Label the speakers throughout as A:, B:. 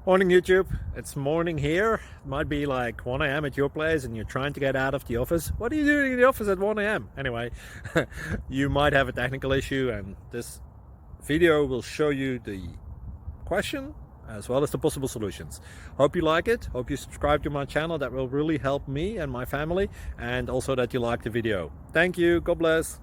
A: Morning YouTube, it's morning here. It might be like 1 a.m. at your place and you're trying to get out of the office. What are you doing in the office at 1 a.m.? Anyway, you might have a technical issue and this video will show you the question as well as the possible solutions. Hope you like it, hope you subscribe to my channel. That will really help me and my family, and also that you like the video. Thank you, God bless.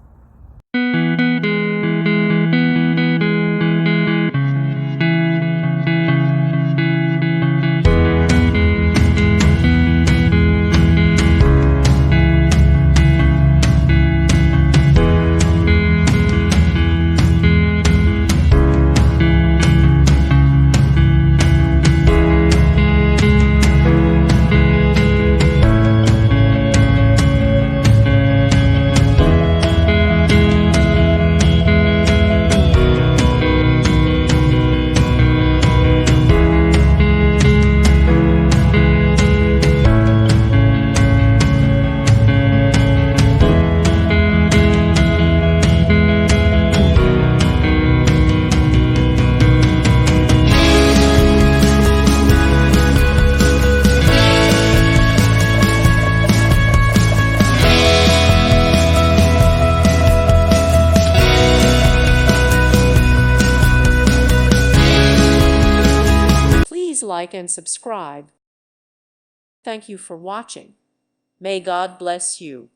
B: Please like and subscribe. Thank you for watching. May God bless you.